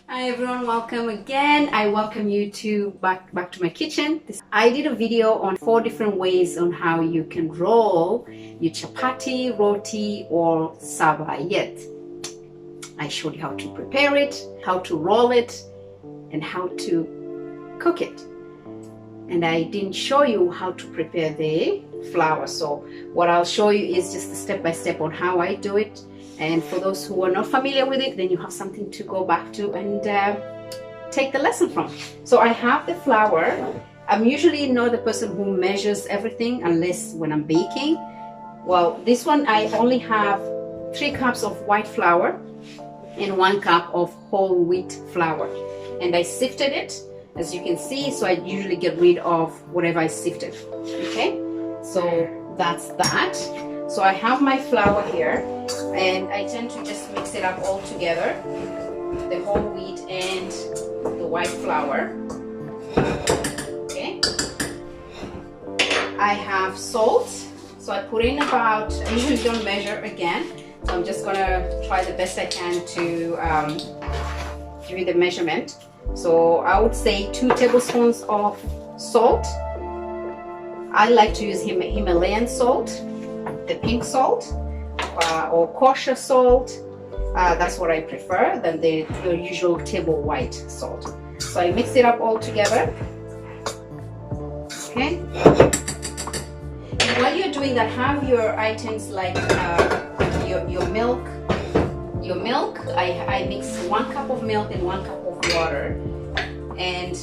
Hi everyone, welcome again. I welcome you to back to my kitchen. I did a video on 4 different ways on how you can roll your chapati, roti or sabayet. I showed you how to prepare it, how to roll it, and how to cook it. And I didn't show you how to prepare the flour. So what I'll show you is just a step-by-step on how I do it. And for those who are not familiar with it, then you have something to go back to and take the lesson from. So I have the flour. I'm usually not the person who measures everything unless when I'm baking. Well, this one I only have 3 cups of white flour and 1 cup of whole wheat flour. And I sifted it, as you can see, so I usually get rid of whatever I sifted. Okay, so that's that. So I have my flour here, and I tend to just mix it up all together, the whole wheat and the white flour. Okay, I have salt, so I put in about, I usually don't measure again, so I'm just gonna try the best I can to give you the measurement. So I would say 2 tablespoons of salt. I like to use Himalayan salt, the pink salt, or kosher salt. That's what I prefer than the usual table white salt. So I mix it up all together. Okay. And while you're doing that, have your items like your milk. Your milk, I mix 1 cup of milk and 1 cup of water and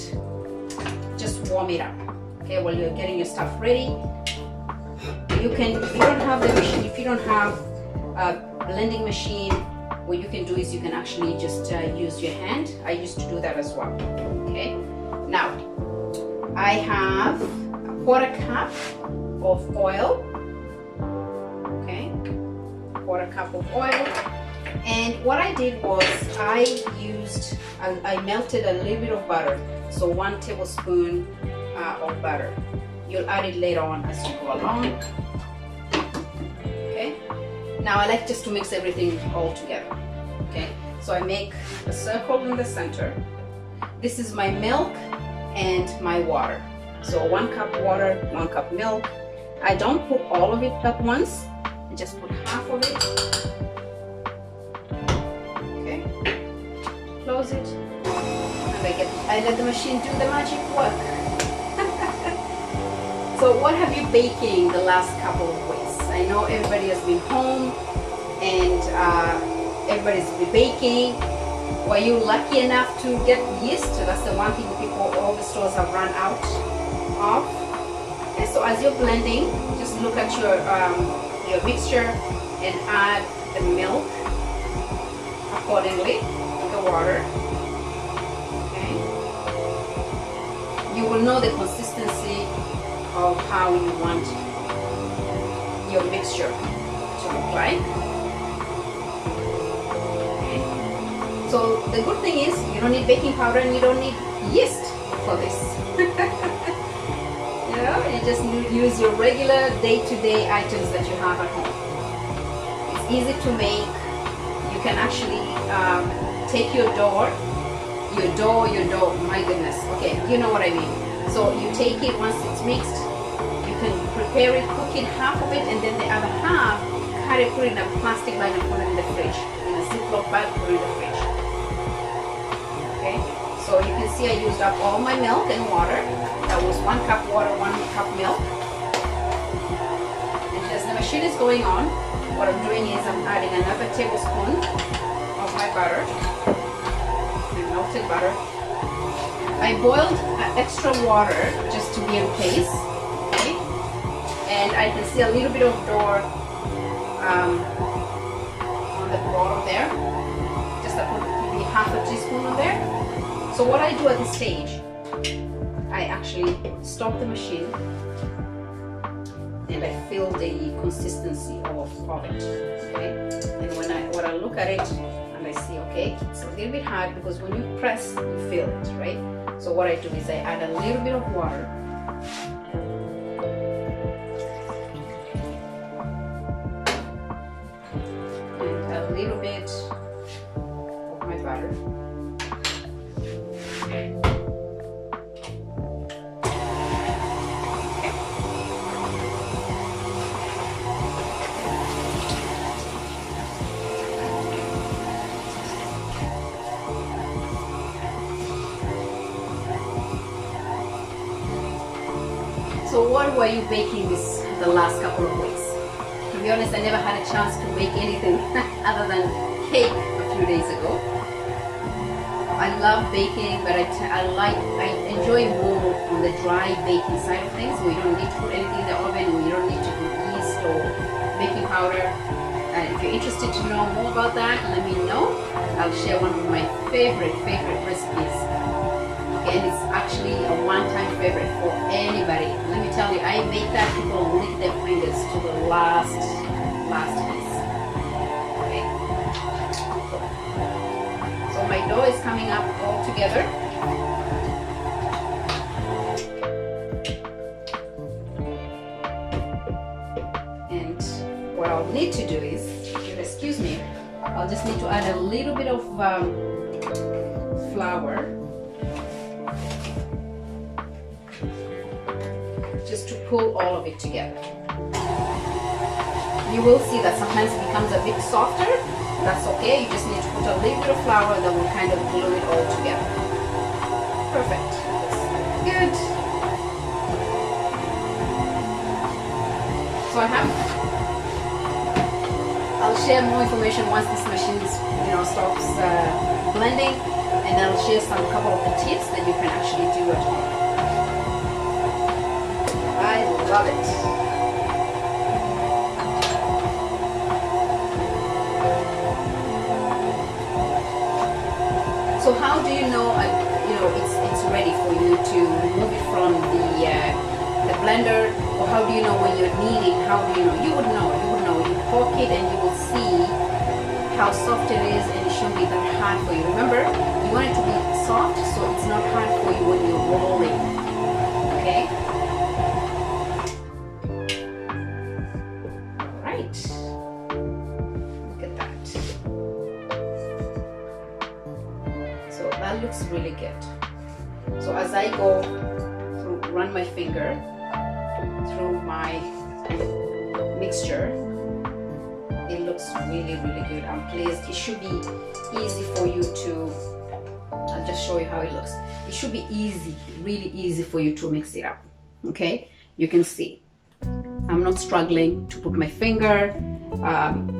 just warm it up. Okay, while you're getting your stuff ready, you can, if you don't have the machine, if you don't have a blending machine, what you can do is you can actually just use your hand. I used to do that as well. Okay, now I have a 1/4 cup of oil. Okay, 1/4 cup of oil. And what I did was I melted a little bit of butter, so 1 tablespoon of butter. You'll add it later on as you go along. Okay, now I like just to mix everything all together. Okay, so I make a circle in the center. This is my milk and my water. So 1 cup water, 1 cup milk. I don't put all of it at once, I just put half of it. Close it, and I let the machine do the magic work. So what have you baking the last couple of weeks? I know everybody has been home and everybody's been baking. Were you lucky enough to get yeast? That's the one thing all the stores have run out of. Okay, so as you're blending, just look at your mixture and add the milk accordingly. The water. Okay. You will know the consistency of how you want your mixture to look like. Okay. So the good thing is you don't need baking powder and you don't need yeast for this. You know, you just use your regular day-to-day items that you have at home. It's easy to make. You can actually take your dough, my goodness, okay, you know what I mean. So you take it once it's mixed, you can prepare it, cook it half of it, and then the other half, cut it, put it in a plastic bag and put it in the fridge. In a Ziploc bag, put it in the fridge. Okay, so you can see I used up all my milk and water. That was 1 cup water, 1 cup milk. And as the machine is going on, what I'm doing is I'm adding another tablespoon of my butter. Melted butter. I boiled extra water just to be in place. Okay, and I can see a little bit of dough on the bottom there. Just I put maybe half a teaspoon on there. So what I do at this stage, I actually stop the machine and I feel the consistency of it. Okay, and when I look at it, I see, okay, it's a little bit hard because when you press, you feel it, right? So what I do is I add a little bit of water. And a little bit of my butter. So what were you baking the last couple of weeks? To be honest, I never had a chance to make anything other than cake a few days ago. I love baking, but I enjoy more on the dry baking side of things, where you don't need to put anything in the oven, where you don't need to do yeast or baking powder. And if you're interested to know more about that, let me know. I'll share one of my favorite recipes. And it's actually a one-time favorite for anybody. Let me tell you, I make that people lick their fingers to the last piece. Okay. So my dough is coming up all together. And what I'll need to do is, excuse me, I'll just need to add a little bit of flour. Just to pull all of it together. You will see that sometimes it becomes a bit softer. That's okay. You just need to put a little bit of flour that will kind of glue it all together. Perfect. Good. So I'll share more information once this machine stops blending, and I'll share a couple of the tips that you can actually do at home. I love it. So how do you know it's ready for you to remove it from the blender, or how do you know when you're kneading? How do you know? You would know. You poke it and you will see how soft it is, and it shouldn't be that hard for you. Remember, you want it to be soft so it's not hard for you when you're rolling. Okay? Look at that. So that looks really good. So as I go run my finger through my mixture, it looks really good. I'm pleased. It should be easy for you to, I'll just show you how it looks. It should be easy, really easy for you to mix it up. Okay, you can see I'm not struggling to put my finger.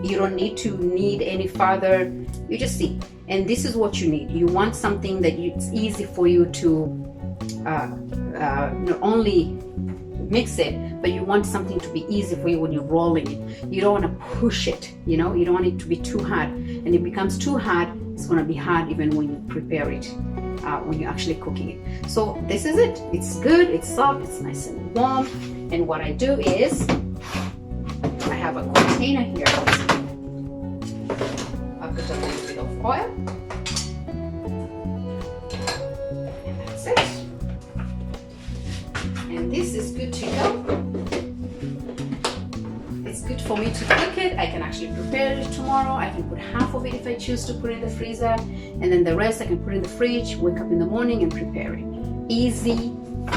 You don't need to knead any further. You just see. And this is what you need. You want something that it's easy for you to not only mix it, but you want something to be easy for you when you're rolling it. You don't want to push it, you don't want it to be too hard. And if it becomes too hard, it's going to be hard even when you prepare it, when you're actually cooking it. So this is it. It's good, it's soft, it's nice and warm. And what I do is, I have a container here. I'll put a little bit of oil. And that's it. And this is good to go. It's good for me to cook it. I can actually prepare it tomorrow. I can put half of it if I choose to put it in the freezer, and then the rest I can put in the fridge, wake up in the morning and prepare it. Easy,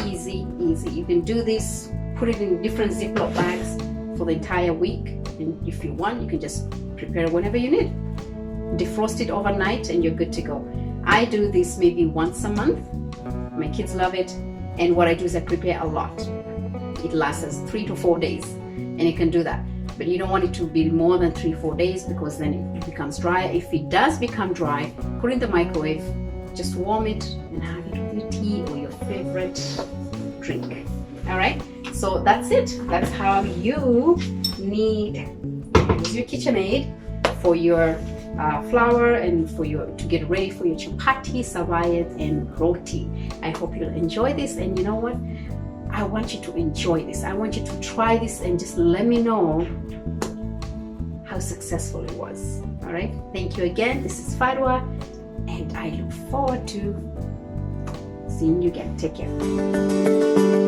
easy, easy. You can do this, put it in different Ziploc bags for the entire week, and if you want, you can just prepare whenever you need. Defrost it overnight and you're good to go. I do this maybe once a month. My kids love it. And what I do is I prepare a lot. It lasts us 3 to 4 days, and you can do that. But you don't want it to be more than 3-4 days, because then it becomes dry. If it does become dry, put it in the microwave, just warm it and have it with your tea or your favorite drink. All right, so that's it. That's how you need use your KitchenAid for your flour and to get ready for your chapati, savayat, and roti. I hope you'll enjoy this, and you know what? I want you to enjoy this. I want you to try this and just let me know how successful it was. All right, thank you again. This is Farwa, and I look forward to seeing you again. Take care.